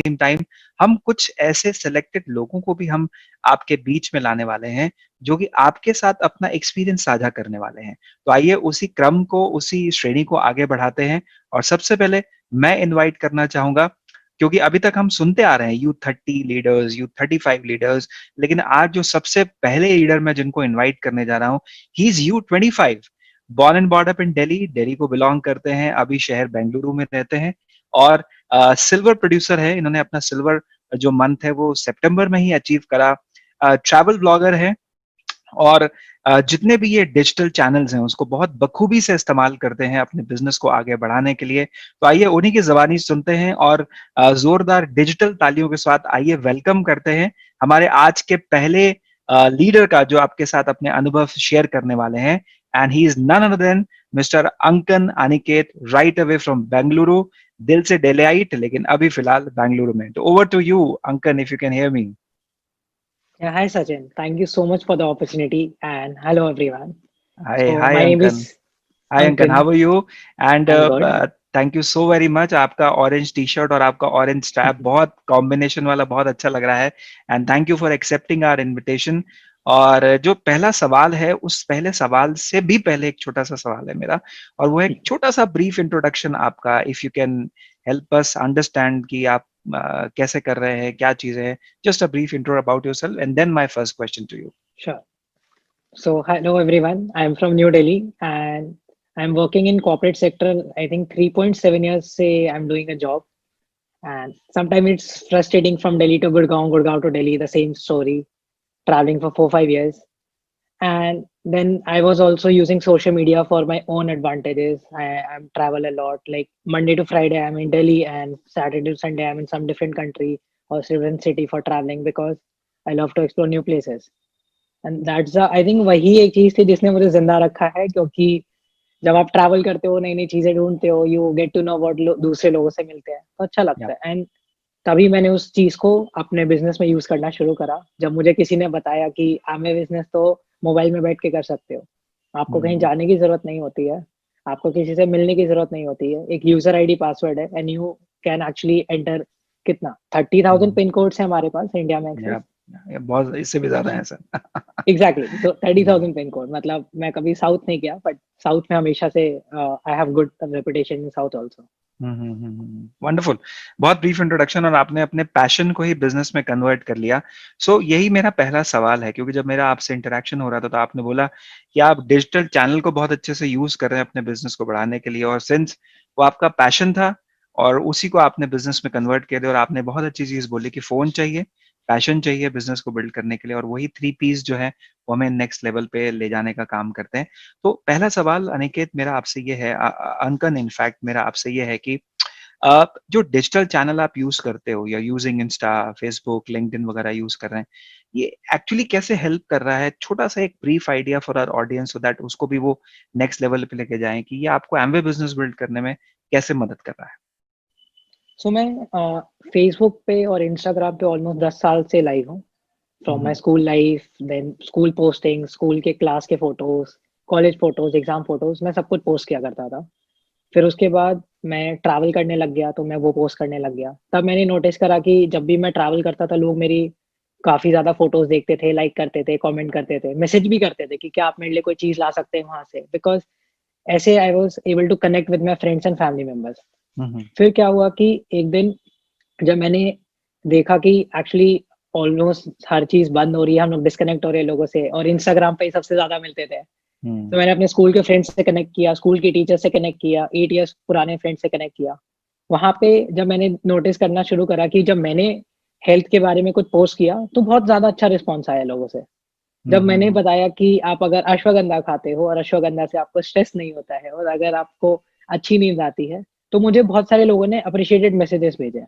Same time हम कुछ ऐसे सेलेक्टेड लोगों को भी हम आपके बीच में लाने वाले हैं, जो कि आपके साथ अपना एक्सपीरियंस साझा करने वाले हैं। तो आइए उसी क्रम को, उसी श्रेणी को आगे बढ़ाते हैं और सबसे पहले मैं इनवाइट करना चाहूँगा, क्योंकि अभी तक हम सुनते आ रहे हैं U30 लीडर्स, U35 लीडर्स, लेकिन आज जो सबसे पहले लीडर मैं जिनको इनवाइट करने जा रहा हूँ, he is U25, born and brought up in Delhi, Delhi को बिलॉन्ग करते हैं, अभी शहर बेंगलुरु में रहते हैं और सिल्वर प्रोड्यूसर है। इन्होंने अपना सिल्वर जो मंथ है वो सितंबर में ही अचीव करा। ट्रैवल ब्लॉगर है और जितने भी ये डिजिटल चैनल्स हैं उसको बहुत बखूबी से इस्तेमाल करते हैं अपने बिजनेस को आगे बढ़ाने के लिए। तो आइए उन्हीं की ज़बानी सुनते हैं और ज़ोरदार डिजिटल तालियों के साथ आइए वेलकम करते हैं हमारे आज के पहले लीडर का, जो आपके साथ अपने अनुभव शेयर करने वाले हैं। And he is none other than mister Ankan Aniket, right away from Bengaluru, दिल से डेलियाइट लेकिन अभी फिलहाल बेंगलुरु में। तो over to you Ankan, if you can hear me. Yeah, hi Sachin. Thank you so much for the opportunity and hello everyone. Hi So hi my name Ankan. is hi Ankan, Ankan. How are you? And I'm good. Thank you so very much. आपका orange T shirt और आपका orange strap बहुत combination वाला बहुत अच्छा लग रहा है। And thank you for accepting our invitation. और जो पहला सवाल है, उस पहले सवाल से भी पहले एक छोटा सा सवाल है मेरा, और वो है एक छोटा सा ब्रीफ इंट्रोडक्शन आपका, if you can help us understand कि आप कैसे कर रहे हैं, क्या चीजें हैं। Just a brief intro about yourself and then my first question to you. Sure. So hello everyone. I'm from New Delhi and I'm working in corporate sector. I think 3.7 years say I'm doing a job. And sometimes it's frustrating from Delhi to Gurgaon, Gurgaon to Delhi, the same story, traveling for 4 5 years. And then I was also using social media for my own advantages. I travel a lot. Like Monday to Friday, I'm in Delhi, and Saturday to Sunday, I'm in some different country or different city for traveling because I love to explore new places. And that's I think वही एक चीज थी जिसने मुझे जिंदा रखा है, क्योंकि जब आप ट्रैवल करते हो, नई नई चीजें ढूंढते हो, you get to know what दूसरे लोगों से मिलते हैं, तो अच्छा या लगता है। एंड तभी मैंने उस चीज को अपने बिजनेस में यूज करना शुरू करा, जब मुझे किसी ने बताया कि आमे बिजनेस तो मोबाइल में बैठ के कर सकते हो, आपको कहीं जाने की जरूरत नहीं होती है, आपको किसी से मिलने की जरूरत नहीं होती है, एक यूजर आईडी पासवर्ड है and you can actually enter. कितना 30,000 पिन कोड्स है हमारे पास इंडिया में एक्सेस। या बहुत, इससे भी ज्यादा है सर। एग्जैक्टली, तो 30,000 पिन कोड, मतलब मैं कभी साउथ नहीं गया, बट साउथ में हमेशा से I have good reputation in south also. Wonderful. बहुत ब्रीफ इंट्रोडक्शन और आपने अपने पैशन को ही बिजनेस में कन्वर्ट कर लिया। सो यही मेरा पहला सवाल है, क्योंकि जब मेरा आपसे इंटरेक्शन हो रहा था तो आपने बोला कि आप डिजिटल चैनल को बहुत अच्छे से यूज कर रहे हैं अपने बिजनेस को बढ़ाने के लिए, और सिंस वो आपका पैशन था और उसी को आपने बिजनेस में कन्वर्ट कर दिया, और आपने बहुत अच्छी चीज बोली कि फोन चाहिए, पैशन चाहिए बिजनेस को बिल्ड करने के लिए, और वही थ्री पीस जो है वो हमें नेक्स्ट लेवल पे ले जाने का काम करते हैं। तो पहला सवाल अनिकेत मेरा आपसे ये है, अंकन इनफैक्ट मेरा आपसे ये है कि जो डिजिटल चैनल आप यूज करते हो या यूजिंग इंस्टा, फेसबुक, लिंक्डइन वगैरह यूज कर रहे हैं, ये एक्चुअली कैसे हेल्प कर रहा है? छोटा सा एक brief idea for our audience, so that उसको भी वो नेक्स्ट लेवल पे लेके जाएं कि ये आपको एमवे बिजनेस बिल्ड करने में कैसे मदद कर रहा है। सो मैं फेसबुक पे और इंस्टाग्राम पे ऑलमोस्ट 10 साल से लाइव हूँ। From my hmm, school life, then school posting, school के क्लास के photos, college photos, exam photos, मैं सब कुछ पोस्ट किया करता था। फिर उसके बाद मैं ट्रैवल करने लग गया, तो मैं वो पोस्ट करने लग गया। तब मैंने नोटिस करा कि जब भी मैं ट्रैवल करता था, लोग मेरी काफी ज्यादा फोटोज देखते थे, लाइक करते थे, कमेंट करते थे, मैसेज भी करते थे कि क्या आप मेरे लिए कोई चीज ला सकते हैं वहां से, बिकॉज ऐसे I was able to connect with my friends and family members. Hmm, फिर क्या हुआ कि एक दिन जब मैंने देखा कि एक्चुअली ऑलमोस्ट हर चीज बंद हो रही है, हम लोग डिस्कनेक्ट हो रहे हैं लोगों से, और इंस्टाग्राम पे ही सबसे ज्यादा मिलते थे, तो हम्म, मैंने अपने स्कूल के फ्रेंड्स से कनेक्ट किया, स्कूल के टीचर से कनेक्ट किया, 8 इयर्स पुराने फ्रेंड से कनेक्ट किया। वहां पे जब मैंने नोटिस करना शुरू करा कि जब मैंने हेल्थ के बारे में कुछ पोस्ट किया, तो बहुत ज्यादा अच्छा रिस्पॉन्स आया लोगों से। जब मैंने हम्म, बताया कि आप अगर अश्वगंधा खाते हो और अश्वगंधा से आपको स्ट्रेस नहीं होता है, और अगर आपको अच्छी नींद आती है, तो मुझे बहुत सारे लोगों ने अप्रिशिएटेड मैसेजेस भेजे।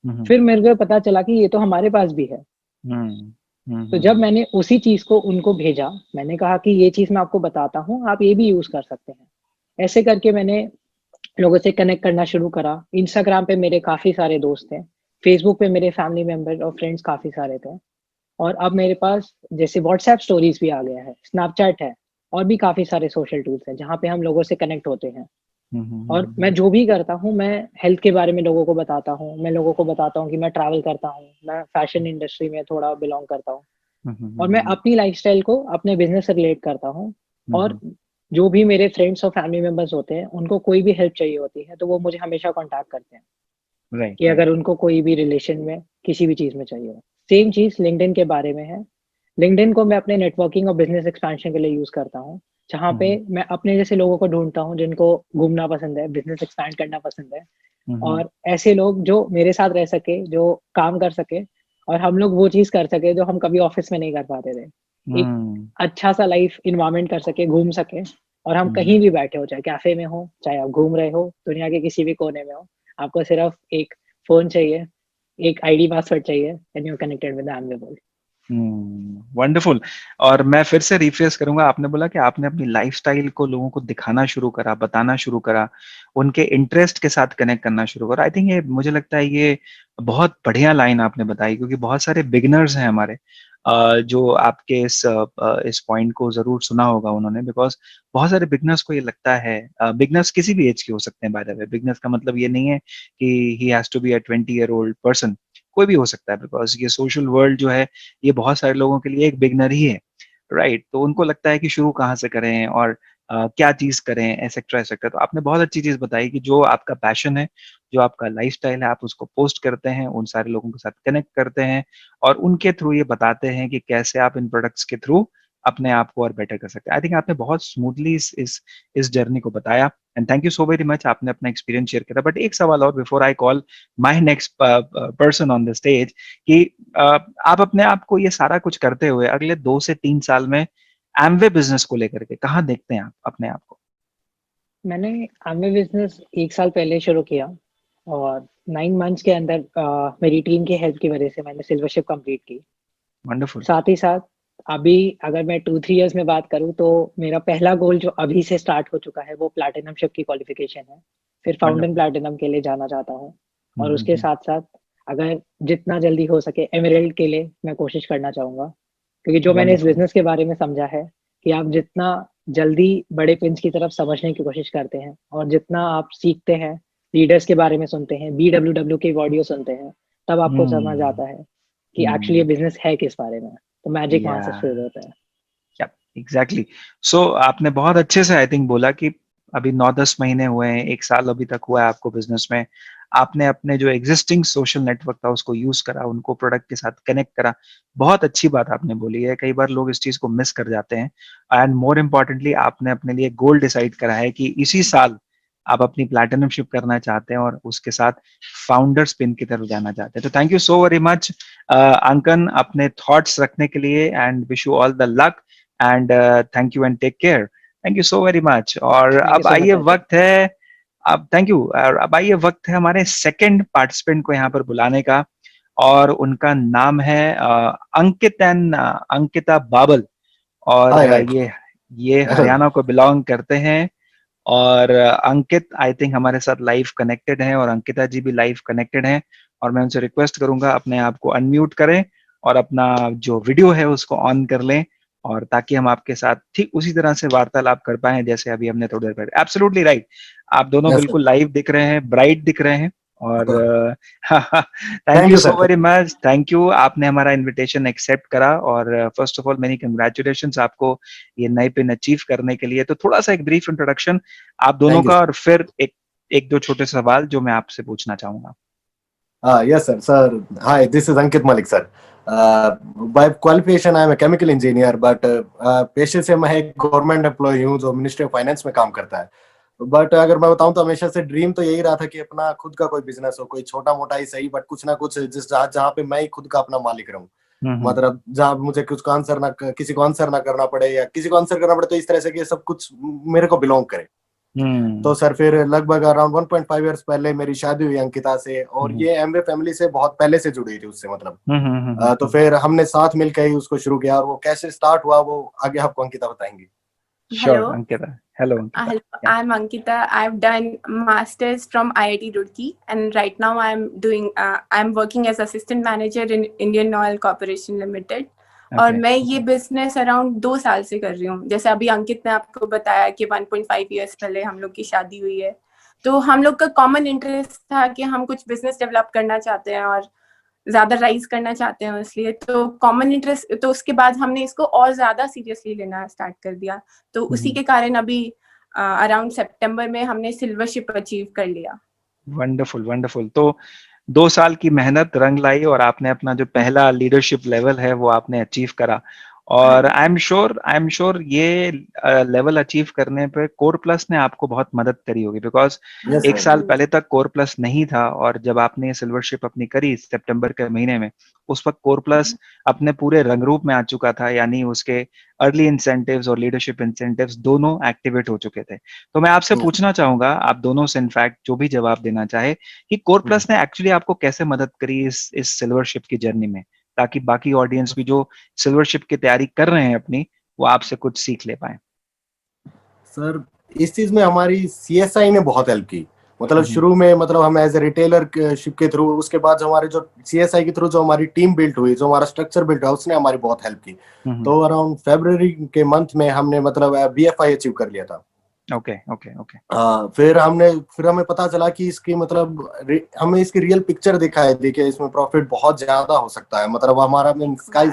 हम्म, फिर मेरे को पता चला कि ये तो हमारे पास भी है। हम्म, तो जब हम्म, मैंने उसी चीज को उनको भेजा, मैंने कहा कि ये चीज मैं आपको बताता हूँ, आप ये भी यूज कर सकते हैं। ऐसे करके मैंने लोगों से कनेक्ट करना शुरू करा। इंस्टाग्राम पे मेरे काफी सारे दोस्त हैं, फेसबुक पे मेरे फैमिली मेंबर और फ्रेंड्स काफी सारे थे, और अब मेरे पास जैसे व्हाट्सएप स्टोरीज भी आ गया है, स्नैपचैट है, और भी काफी सारे सोशल टूल्स हैं जहाँ पे हम लोगों से कनेक्ट होते हैं। और मैं जो भी करता हूँ, मैं हेल्थ के बारे में लोगों को बताता हूँ। मैं लोगों को बताता हूँ कि मैं ट्रैवल करता हूँ, मैं फैशन इंडस्ट्री में थोड़ा बिलॉन्ग करता हूँ और मैं अपनी लाइफ़स्टाइल को अपने बिज़नेस से रिलेट करता हूँ। और जो भी मेरे फ्रेंड्स और फैमिली मेंबर्स होते हैं, उनको कोई भी हेल्प चाहिए होती है, तो वो मुझे हमेशा कॉन्टैक्ट करते हैं राइट, कि राइट। अगर उनको कोई भी रिलेशन में, किसी भी चीज़ में चाहिए हो। सेम चीज़ लिंक्डइन के बारे में है। लिंक्डइन को मैं अपने नेटवर्किंग और बिज़नेस एक्सपेंशन के लिए यूज़ करता हूँ, जहाँ पे मैं अपने जैसे लोगों को ढूँढता हूँ, जिनको घूमना पसंद है, बिज़नेस एक्सपैंड करना पसंद है और ऐसे लोग जो मेरे साथ रह सके, जो काम कर सके और हम लोग वो चीज़ कर सके, जो हम कभी ऑफ़िस में नहीं कर पाते थे। एक अच्छा-सा लाइफ़ एनवायरनमेंट कर सके, घूम सके और हम कहीं भी बैठे हों, चाहे कैफ़े में हों, चाहे आप घूम रहे हो, दुनिया के किसी भी कोने में हो, आपको सिर्फ़ एक फ़ोन चाहिए, एक आईडी पासवर्ड चाहिए and you are connected with the unlimited world. Wonderful. और मैं फिर से रिफ्रेश करूँगा, आपने बोला कि आपने अपनी लाइफ़स्टाइल को लोगों को दिखाना शुरू करा, बताना शुरू करा, उनके इंटरेस्ट के साथ कनेक्ट करना शुरू करा। आई थिंक ये मुझे लगता है ये बहुत बढ़िया लाइन आपने बताई क्योंकि बहुत सारे बिगिनर्स हैं हमारे जो आपके इस पॉइंट को ज़रूर सुना होगा उन्होंने बिकॉज़ बहुत सारे बिगिनर्स को ये लगता है बिगिनर्स किसी भी एज के हो सकते हैं बाय द वे, बिगिनर्स का मतलब ये नहीं है कि ही has to be a 20 year old person, कोई भी हो सकता है बिकॉज़ ये सोशल वर्ल्ड जो है ये बहुत सारे लोगों के लिए एक बिगिनर ही है, राइट? तो उनको लगता है कि शुरू कहाँ से करें और क्या चीज़ करें एटसेट्रा, एटसेट्रा। तो आपने बहुत अच्छी चीज़ बताई कि जो आपका पैशन है, जो आपका लाइफ़स्टाइल है, आप उसको पोस्ट करते हैं, उन सारे लोगों के साथ कनेक्ट करते हैं और उनके थ्रू ये बताते हैं कि कैसे आप इन प्रोडक्ट्स के थ्रू अपने आप को और बेटर कर सकते हैं। आई थिंक आपने बहुत स्मूथली इस जर्नी को बताया and thank you so very much आपने अपना एक्सपीरियंस शेयर करा। बट एक सवाल और before I call my next person on the stage कि अ, आप अपने आप को ये सारा कुछ करते हुए अगले 2 से 3 साल में एमवे बिज़नेस को लेकर के कहाँ देखते हैं आप अपने आप को? मैंने एमवे बिज़नेस 1 साल पहले शुरू किया और 9 मंथ्स के अंदर मेरी टीम की हेल्प की वज़ह से मैंने सिल्वरशिप कंप्लीट की। वंडरफुल। साथ ही साथ अभी अगर मैं 2-3 इयर्स में बात करूँ तो मेरा पहला गोल जो अभी से स्टार्ट हो चुका है वो प्लैटिनमशिप की क्वालिफ़िकेशन है। फिर फाउंडेन वंडरफुल। प्लैटिनम के लिए जाना चाहता हूँ हुँ, और हुँ, उसके हुँ। साथ-साथ अगर जितना जल्दी हो सके एमराल्ड के लिए मैं कोशिश करना चाहूँगा। क्योंकि जो मैंने इस वंडरफुल। बिज़नेस के बारे में समझा है कि आप जितना जल्दी बड़े पिंच की तरफ समझने की कोशिश करते हैं और जितना आप सीखते हैं, लीडर्स के बारे में सुनते हैं, बीडब्ल्यूडब्ल्यू के ऑडियो सुनते हैं, तब आपको समझ हुँ, आता है कि एक्चुअली ये हुँ। बिज़नेस है किस बारे में। तो मैजिक वहाँ या से शुरू होता है। या एग्ज़ैक्टली। सो आपने बहुत अच्छे से आई थिंक बोला कि अभी 9-10 महीने हुए हैं, 1 साल अभी तक हुआ है आपको बिज़नेस में। आपने अपने जो एक्सिस्टिंग सोशल नेटवर्क था उसको यूज़ करा, उनको प्रोडक्ट के साथ कनेक्ट करा। बहुत अच्छी बात आपने बोली है, कई बार लोग इस चीज़ को मिस कर जाते हैं एंड मोर इम्पोर्टेंटली आपने अपने लिए गोल डिसाइड करा है कि इसी साल आप अपनी प्लैटिनमशिप करना चाहते हैं और उसके साथ फाउंडर स्पिन की तरफ जाना चाहते हैं। तो thank you so very much Ankan अपने थॉट्स रखने के लिए and wish you all the luck and thank you and take care. Thank you so very much और थैंक यू अब सो आइए मच अर्जुन। वक्त है अब थैंक यू और अब आइए वक्त है हमारे सेकंड पार्टिसिपेंट को यहाँ पर बुलाने का और उनका नाम है अंकित एंड अंकिता बाबल और हाय हाय ये हेलो हरियाणा को बिलोंग करते हैं और अंकित आई थिंक हमारे साथ लाइव कनेक्टेड हैं और अंकिता जी भी लाइव कनेक्टेड हैं और मैं उनसे रिक्वेस्ट करूंगा अपने आप को अनम्यूट करें और अपना जो वीडियो है उसको ऑन कर लें और ताकि हम आपके साथ ठीक उसी तरह से वार्तालाप कर पाएं जैसे अभी हमने थोड़ी देर पहले एब्सोल्युटली राइट। आप दोनों यस बिल्कुल लाइव दिख रहे हैं, ब्राइट दिख रहे हैं और sir thank thank you you so sir very much, thank you आपने हमारा इनविटेशन एक्सेप्ट करा और first of all many congratulations आपको ये नए पिन अचीव करने के लिए। तो थोड़ा सा एक ब्रीफ इंट्रोडक्शन आप दोनों थैंक यू का सर और फिर एक एक दो छोटे सवाल जो मैं आपसे पूछना चाहूंगा। Yes sir sir hi this is Ankit Malik sir by qualification I am a chemical engineer but पेशे से मैं एक गवर्नमेंट एम्प्लॉय हूँ जो मिनिस्ट्री ऑफ फाइनेंस में काम करता है। बट अगर मैं बताऊं तो हमेशा से ड्रीम तो यही रहा था कि अपना खुद का कोई बिजनेस हो, कोई छोटा मोटा ही सही बट कुछ ना कुछ जिस जहाँ जहाँ पे मैं ही खुद का अपना मालिक रहूं। हम्म। मतलब जहाँ मुझे कुछ का आंसर ना किसी को आंसर ना करना पड़े या किसी को आंसर करना पड़े तो इस तरह से कि सब कुछ मेरे को बिलोंग करे। तो हम्म। सर फिर लगभग अराउंड 1.5 इयर्स पहले मेरी शादी हुई अंकिता से और हम्म। ये एमवे फैमिली से बहुत पहले से जुड़ी थी उससे मतलब। तो हम्म। फिर हमने साथ मिलकर ही उसको शुरू किया और वो कैसे स्टार्ट हुआ वो आगे आपको अंकिता बताएंगी। Sure Hello. Ankita, hello Ankita. Hello. या I'm Ankita. I've done masters from IIT Roorkee, and right now I'm working as assistant manager in Indian Oil Corporation Limited. और ओके। मैं ये बिजनेस अराउंड 2 साल से कर रही हूँ। जैसे अभी अंकित ने आपको बताया कि 1.5 इयर्स पहले हम लोग की शादी हुई है तो हम लोग का कॉमन इंटरेस्ट था कि हम कुछ बिजनेस डेवलप करना चाहते हैं और ज्यादा राइज करना चाहते हैं, इसलिए तो कॉमन इंटरेस्ट, तो उसके बाद हमने इसको और ज्यादा सीरियसली लेना स्टार्ट कर दिया। तो उसी के कारण अभी अराउंड सितंबर में हमने सिल्वरशिप अचीव कर लिया। Wonderful, wonderful. तो 2 साल की मेहनत रंग लाई और आपने अपना जो पहला लीडरशिप लेवल है वो आपने अचीव करा। और आई एम श्योर ये लेवल अचीव करने पे कोर प्लस ने आपको बहुत मदद करी होगी, बिकॉज Yes, 1 sir. साल पहले तक कोर प्लस नहीं था, और जब आपने सिल्वरशिप अपनी करी सितंबर के महीने में, उस वक्त कोर प्लस अपने पूरे रंग रूप में आ चुका था, यानी उसके अर्ली इंसेंटिव्स और लीडरशिप इंसेंटिव्स दोनों एक्टिवेट हो चुके थे। तो मैं आपसे Yes. पूछना चाहूंगा, आप दोनों से इनफैक्ट जो भी जवाब देना चाहे, कि कोर प्लस ने एक्चुअली आपको कैसे मदद करी इस सिल्वरशिप की जर्नी में, ताकि बाकी ऑडियंस भी जो सिल्वरशिप की तैयारी कर रहे हैं अपनी, वो आपसे कुछ सीख ले पाए। सर इस चीज में हमारी सीएसआई ने बहुत हेल्प की। मतलब हम्म। शुरू में मतलब हम एज ए रिटेलर शिप के थ्रू, उसके बाद जो हमारे जो सीएसआई के थ्रू जो हमारी टीम बिल्ट हुई, जो हमारा स्ट्रक्चर बिल्ट हुआ, उसने हमारी बहुत हेल्प की। तो अराउंड फरवरी के मंथ में हमने मतलब बीएफआई अचीव कर लिया था। Okay okay okay. फिर हमें पता चला कि इसकी मतलब हमें इसकी रियल पिक्चर दिखाई दी कि इसमें प्रॉफिट बहुत ज्यादा हो सकता है। मतलब हमारा मीन स्काई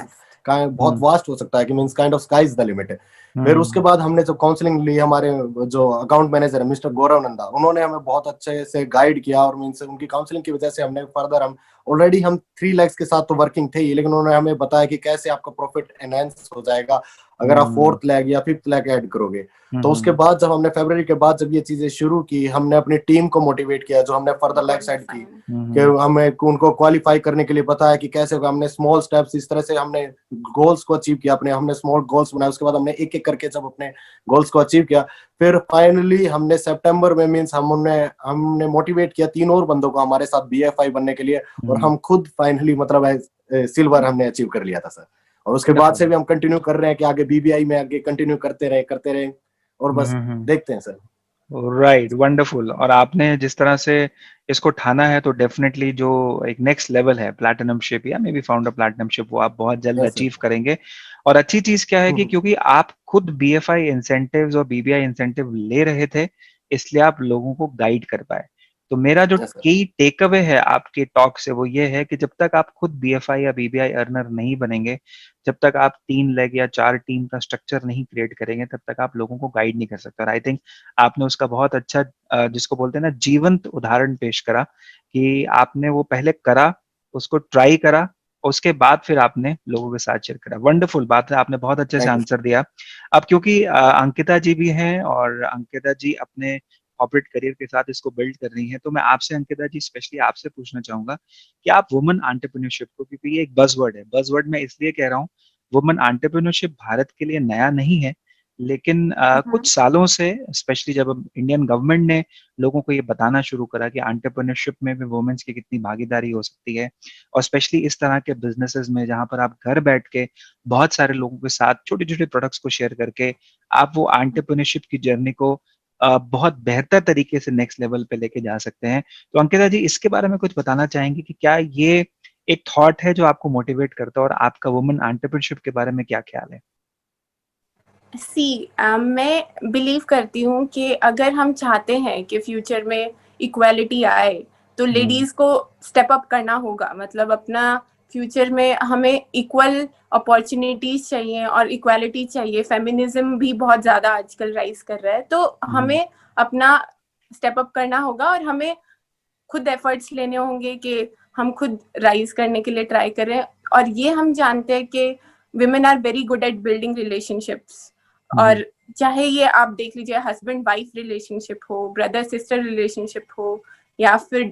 का बहुत वास्ट हो सकता है कि means kind of sky is the limit है। फिर उसके बाद हमने जब काउंसलिंग ली, हमारे जो अकाउंट मैनेजर है मिस्टर गौरव नंदा, उन्होंने हमें बहुत अच्छे से गाइड किया, और मीन्स उनकी काउंसलिंग की वजह से हमने फर्दर, हम ऑलरेडी हम 3 lakhs के साथ तो वर्किंग थे ही, लेकिन उन्होंने हमें बताया कि कैसे आपका प्रॉफिट एनहांस हो जाएगा अगर आप 4th lakh या 5th lakh ऐड करोगे। तो उसके बाद जब हमने फरवरी के बाद जब ये चीजें शुरू की, हमने अपनी टीम को मोटिवेट किया, जो हमने फर्दर लेग साइड की, कि हमें उनको क्वालिफाई करने के लिए बताया कि कैसे होगा। हमने स्मॉल स्टेप्स, इस तरह से हमने गोल्स को अचीव किया, हमने स्मॉल गोल्स बनाए। उसके बाद हमने एक एक करके जब अपने गोल्स को अचीव किया, फिर फाइनली हमने सितंबर में मींस हमने मोटिवेट किया 3 और बंदों को हमारे साथ बीएफआई बनने के लिए, और हम खुद फाइनली मतलब सिल्वर हमने अचीव कर लिया था सर। और उसके बाद से भी हम कंटिन्यू कर रहे हैं कि आगे बीबीआई में आगे कंटिन्यू करते रहे और बस देखते हैं सर। Right, wonderful. और आपने जिस तरह से इसको ठाना है, तो डेफिनेटली जो एक नेक्स्ट लेवल है प्लैटिनमशिप या मे बी फाउंडर प्लैटिनमशिप, वो आप बहुत जल्द अचीव करेंगे। और अच्छी चीज क्या है कि क्योंकि आप खुद बीएफआई इंसेंटिव्स और बीबीआई इंसेंटिव ले रहे थे, इसलिए आप लोगों को गाइड कर पाए। तो मेरा जो की टेक अवे है आपके टॉक से वो ये है कि जब तक आप खुद बीएफआई या बीबीआई अर्नर नहीं बनेंगे, जब तक आप 3 लेग या 4 टीम का स्ट्रक्चर नहीं क्रिएट करेंगे, तब तक आप लोगों को गाइड नहीं कर सकते। और आई थिंक आपने उसका बहुत अच्छा जिसको बोलते हैं ना जीवंत उदाहरण पेश करा, कि आपने वो पहले करा, उसको ट्राई करा, उसके बाद फिर आपने लोगों के साथ शेयर करा। वंडरफुल बात है, आपने बहुत अच्छे से आंसर दिया। अब क्योंकि अंकिता जी भी हैं और अंकिता जी अपने कॉर्पोरेट करियर के साथ इसको बिल्ड कर रही हैं, तो मैं आपसे अंकिता जी स्पेशली आपसे पूछना चाहूंगा कि आप वुमेन एंटरप्रेन्योरशिप को, क्योंकि ये एक बज़वर्ड है, बज़वर्ड मैं इसलिए कह रहा हूँ, वुमेन एंटरप्रेन्योरशिप भारत के लिए नया नहीं है, लेकिन कुछ सालों से स्पेशली जब इंडियन गवर्नमेंट ने लोगों को ये बताना शुरू करा कि एंटरप्रेन्योरशिप में भी वुमेन्स की कितनी भागीदारी हो सकती है, और स्पेशली इस तरह के बिजनेसेस में जहां पर आप घर बैठ के बहुत सारे लोगों के साथ छोटे छोटे प्रोडक्ट्स को शेयर करके आप वो एंटरप्रेन्योरशिप की जर्नी को बहुत बेहतर तरीके से नेक्स्ट लेवल पे लेके जा सकते हैं। तो अंकिता जी, इसके बारे में कुछ बताना चाहेंगे कि क्या ये एक थॉट है जो आपको मोटिवेट करता है, और आपका वुमेन एंटरप्रेन्योरशिप के बारे में क्या ख्याल है? मैं बिलीव करती हूँ कि अगर हम चाहते हैं कि फ्यूचर में इक्वालिटी आए, तो लेडीज को स्टेप अप करना होगा। मतलब अपना फ्यूचर में हमें इक्वल अपॉर्चुनिटीज चाहिए और इक्वालिटी चाहिए। फेमिनिज्म भी बहुत ज्यादा आजकल राइज कर रहा है, तो हमें अपना स्टेप अप करना होगा और हमें खुद एफर्ट्स लेने होंगे कि हम खुद राइज करने के लिए ट्राई करें। और ये हम जानते हैं कि women are very good at building relationships, और चाहे ये आप देख लीजिए हस्बैंड वाइफ रिलेशनशिप हो, ब्रदर सिस्टर रिलेशनशिप हो, या फिर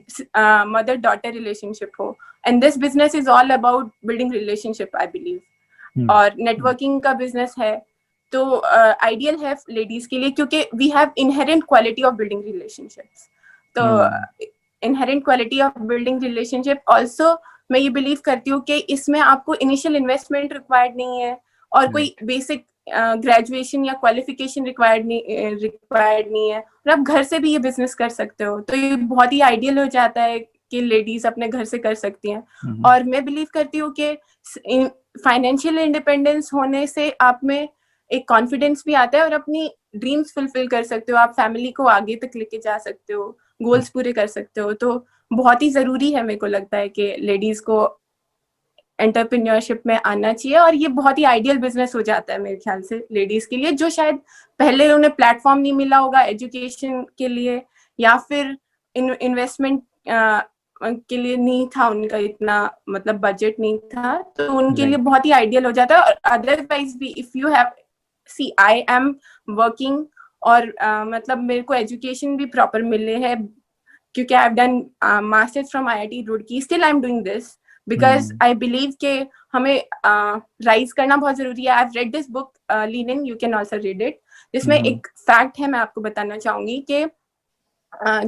मदर डॉटर रिलेशनशिप हो, and this business is all about building relationship I believe. और नेटवर्किंग का बिजनेस है, तो आइडियल है लेडीज के लिए, क्योंकि we have inherent quality of building relationships. तो inherent quality of building relationship also मैं ये बिलीव करती हूँ कि इसमें आपको इनिशियल इन्वेस्टमेंट रिक्वायर्ड नहीं है, और कोई बेसिक ग्रेजुएशन या क्वालिफिकेशन रिक्वायर्ड नहीं है, और आप घर से भी ये बिजनेस कर सकते हो। तो ये बहुत ही आइडियल हो जाता है कि लेडीज अपने घर से कर सकती हैं। और मैं बिलीव करती हूँ कि फाइनेंशियल इंडिपेंडेंस होने से आप में एक कॉन्फिडेंस भी आता है, और अपनी ड्रीम्स फुलफिल कर सकते हो, आप फैमिली को आगे तक लेके जा सकते हो, गोल्स पूरे कर सकते हो। तो बहुत ही जरूरी है, मेरे को लगता है कि लेडीज को एंटरप्रेन्योरशिप में आना चाहिए, और ये बहुत ही आइडियल बिजनेस हो जाता है मेरे ख्याल से लेडीज के लिए, जो शायद पहले उन्हें प्लेटफॉर्म नहीं मिला होगा एजुकेशन के लिए, या फिर इन्वेस्टमेंट के लिए नहीं था उनका इतना, मतलब बजट नहीं था, तो उनके लिए बहुत ही आइडियल हो जाता है। और अदरवाइज भी if you have see I am working, और मतलब मेरे को एजुकेशन भी प्रॉपर मिले है, क्योंकि I have done masters from IIT Roorkee, still I am doing this because I believe के हमें राइज करना बहुत जरूरी है। I have read this book lean in, you can also read it, जिसमें एक फैक्ट है मैं आपको बताना चाहूंगी कि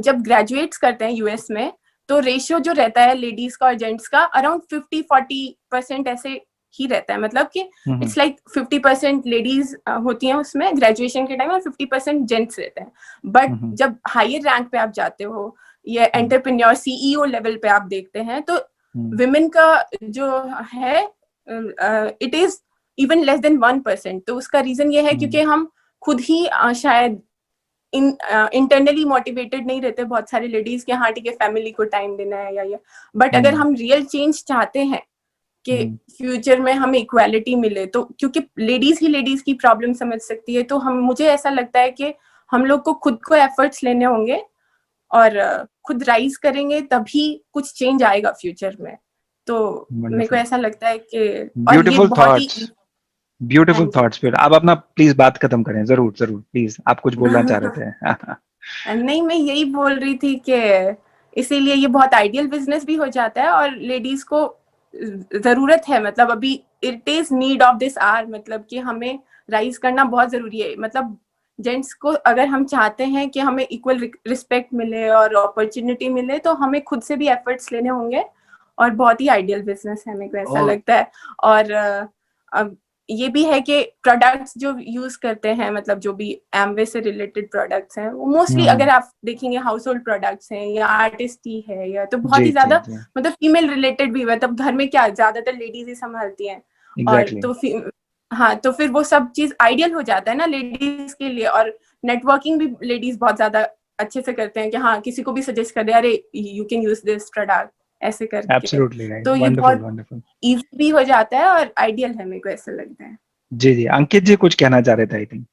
जब ग्रेजुएट्स करते हैं यूएस में, तो रेशियो जो रहता है लेडीज का और जेंट्स का अराउंड 50-40% ऐसे ही रहता है, मतलब कि इट्स लाइक 50% लेडीज होती हैं उसमें ग्रेजुएशन के टाइम, और 50% जेंट्स रहते हैं। बट जब हायर रैंक पे आप जाते हो, या एंटरप्रेन्योर CEO लेवल पे आप देखते हैं, तो विमेन का जो है it is even less than 1%। तो उसका रीजन ये है क्योंकि हम खुद ही शायद इंटरनली मोटिवेटेड नहीं रहते बहुत सारे लेडीज के, हाँ ठीक है फैमिली को टाइम देना है या बट अगर हम रियल चेंज चाहते हैं कि फ्यूचर में हमें इक्वालिटी मिले, तो क्योंकि लेडीज ही लेडीज की प्रॉब्लम समझ सकती है, तो मुझे ऐसा लगता है कि हम लोग को खुद को एफर्ट्स लेने होंगे और खुद राइज करेंगे, तभी कुछ चेंज आएगा फ्यूचर में। तो मेरे को ऐसा लगता है कि ब्यूटीफुल थॉट्स। फिर आप अपना प्लीज बात खत्म करें, जरूर जरूर प्लीज, आप कुछ बोलना चाह रहे थे। नहीं, मैं यही बोल रही थी कि इसीलिए ये बहुत आइडियल बिजनेस भी हो जाता है, और लेडीज को जरूरत है, मतलब अभी it is need of this hour, मतलब कि हमें राइज करना बहुत जरूरी है। मतलब जेंट्स को अगर हम चाहते हैं कि हमें इक्वल रिस्पेक्ट मिले और अपॉर्चुनिटी मिले, तो हमें खुद से भी एफर्ट्स लेने होंगे, और बहुत ही आइडियल बिजनेस है, मेरे को ऐसा लगता है। और अब ये भी है कि प्रोडक्ट्स जो यूज करते हैं, मतलब जो भी एमवे से रिलेटेड प्रोडक्ट्स हैं, वो मोस्टली अगर आप देखेंगे हाउस होल्ड प्रोडक्ट्स हैं या आर्टिस्टी है, या तो बहुत ही ज्यादा मतलब फीमेल रिलेटेड भी, मतलब घर में क्या ज्यादातर लेडीज ही संभालती हैं। और तो हाँ, तो फिर वो सब चीज आइडियल हो जाता है ना लेडीज के लिए। और नेटवर्किंग भी लेडीज बहुत ज्यादा अच्छे से करते हैं कि हाँ किसी को भी सजेस्ट कर दे, अरे you can use this product ऐसे करके। Absolutely right. तो ये बहुत इजी भी हो जाता है और आइडियल है, मेरे को ऐसा लगता है। जी जी, अंकित जी कुछ कहना चाह रहे थे आई थिंक।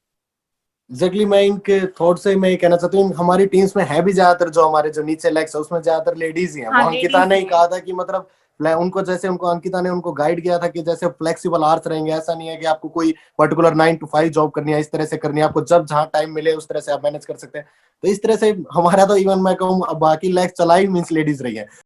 एग्जैक्टली, मैं इनके थॉट से मैं ये कहना चाहता हूँ, हमारी टीम्स में है भी ज्यादातर जो हमारे जो नीचे लेग्स है उसमें ज्यादातर लेडीज ही हैं। वो अंकिता ने ही कहा था कि मतलब उनको जैसे उनको अंकिता ने उनको गाइड किया था कि जैसे फ्लेक्सिबल आवर्स रहेंगे, ऐसा नहीं है कि आपको कोई पर्टिकुलर 9 to 5 जॉब करनी है, इस तरह से करनी है, आपको जब जहाँ टाइम मिले उस तरह से आप मैनेज कर सकते हैं। तो इस तरह से हमारा तो इवन मैं कहूँ बाकी लेग्स चला ही मींस लेडीज रही है।